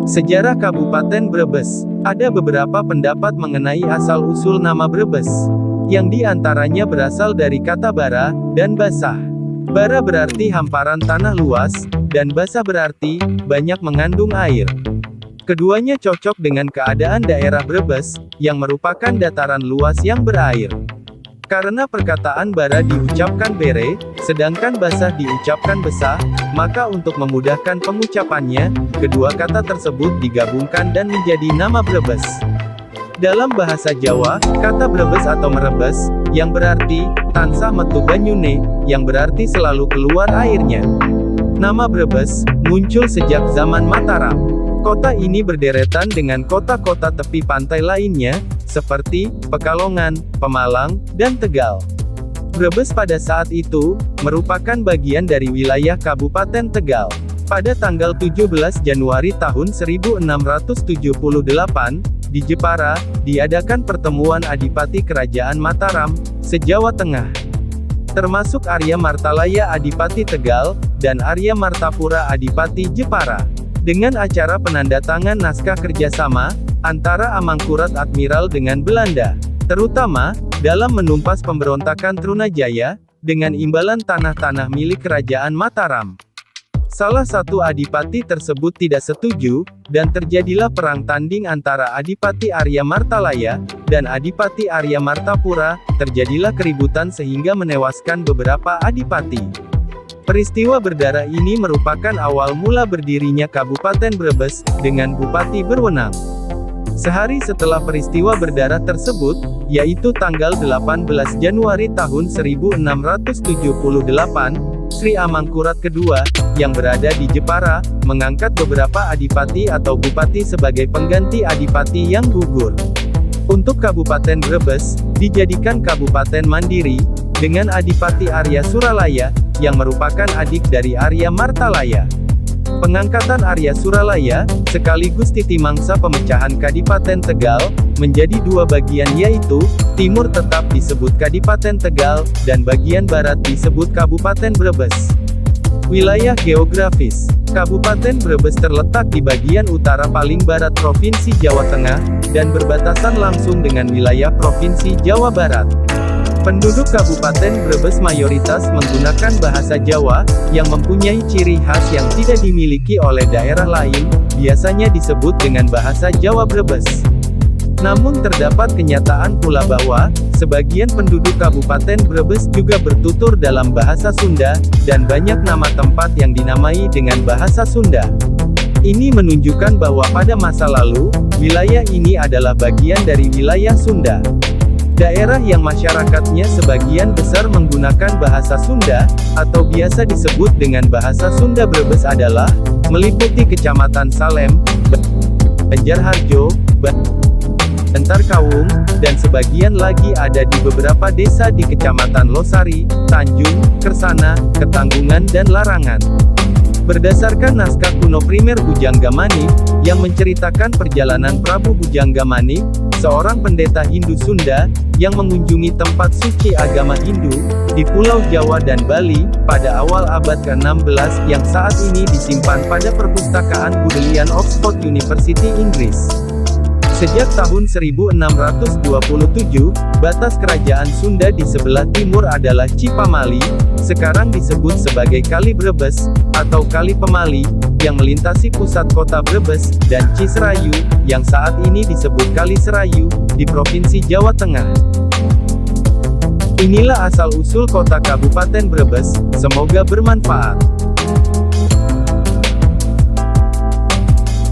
Sejarah Kabupaten Brebes. Ada beberapa pendapat mengenai asal-usul nama Brebes, yang diantaranya berasal dari kata bara, dan basah. Bara berarti hamparan tanah luas, dan basah berarti banyak mengandung air. Keduanya cocok dengan keadaan daerah Brebes, yang merupakan dataran luas yang berair. Karena perkataan bara diucapkan bere, sedangkan basah diucapkan besah, maka untuk memudahkan pengucapannya, kedua kata tersebut digabungkan dan menjadi nama Brebes. Dalam bahasa Jawa, kata Brebes atau merebes, yang berarti tansah metu banyune, yang berarti selalu keluar airnya. Nama Brebes muncul sejak zaman Mataram. Kota ini berderetan dengan kota-kota tepi pantai lainnya, seperti Pekalongan, Pemalang, dan Tegal. Brebes pada saat itu merupakan bagian dari wilayah Kabupaten Tegal. Pada tanggal 17 Januari tahun 1678, di Jepara, diadakan pertemuan Adipati Kerajaan Mataram, se-Jawa Tengah. Termasuk Arya Martalaya Adipati Tegal, dan Arya Martapura Adipati Jepara. Dengan acara penandatangan naskah kerjasama antara Amangkurat Admiral dengan Belanda, terutama dalam menumpas pemberontakan Trunajaya, dengan imbalan tanah-tanah milik Kerajaan Mataram. Salah satu adipati tersebut tidak setuju, dan terjadilah perang tanding antara Adipati Arya Martalaya dan Adipati Arya Martapura. Terjadilah keributan sehingga menewaskan beberapa adipati. Peristiwa berdarah ini merupakan awal mula berdirinya Kabupaten Brebes, dengan bupati berwenang. Sehari setelah peristiwa berdarah tersebut, yaitu tanggal 18 Januari tahun 1678, Sri Amangkurat II, yang berada di Jepara, mengangkat beberapa adipati atau bupati sebagai pengganti adipati yang gugur. Untuk Kabupaten Brebes, dijadikan kabupaten mandiri, dengan Adipati Arya Suralaya, yang merupakan adik dari Arya Martalaya. Pengangkatan Arya Suralaya, sekaligus titi mangsa pemecahan Kadipaten Tegal, menjadi dua bagian yaitu, timur tetap disebut Kadipaten Tegal, dan bagian barat disebut Kabupaten Brebes. Wilayah geografis. Kabupaten Brebes terletak di bagian utara paling barat Provinsi Jawa Tengah, dan berbatasan langsung dengan wilayah Provinsi Jawa Barat. Penduduk Kabupaten Brebes mayoritas menggunakan bahasa Jawa, yang mempunyai ciri khas yang tidak dimiliki oleh daerah lain, biasanya disebut dengan bahasa Jawa Brebes. Namun terdapat kenyataan pula bahwa, sebagian penduduk Kabupaten Brebes juga bertutur dalam bahasa Sunda, dan banyak nama tempat yang dinamai dengan bahasa Sunda. Ini menunjukkan bahwa pada masa lalu, wilayah ini adalah bagian dari wilayah Sunda. Daerah yang masyarakatnya sebagian besar menggunakan bahasa Sunda, atau biasa disebut dengan bahasa Sunda Brebes adalah, meliputi Kecamatan Salem, Banjarharjo, Bantar Kawung, dan sebagian lagi ada di beberapa desa di Kecamatan Losari, Tanjung, Kersana, Ketanggungan dan Larangan. Berdasarkan naskah kuno primer Bujangga Manik, yang menceritakan perjalanan Prabu Bujangga Manik, seorang pendeta Hindu Sunda, yang mengunjungi tempat suci agama Hindu, di Pulau Jawa dan Bali, pada awal abad ke-16, yang saat ini disimpan pada Perpustakaan Bodleian Oxford University Inggris. Sejak tahun 1627, batas kerajaan Sunda di sebelah timur adalah Cipamali, sekarang disebut sebagai Kali Brebes, atau Kali Pemali, yang melintasi pusat kota Brebes, dan Ciserayu, yang saat ini disebut Kali Serayu, di Provinsi Jawa Tengah. Inilah asal-usul kota Kabupaten Brebes, semoga bermanfaat.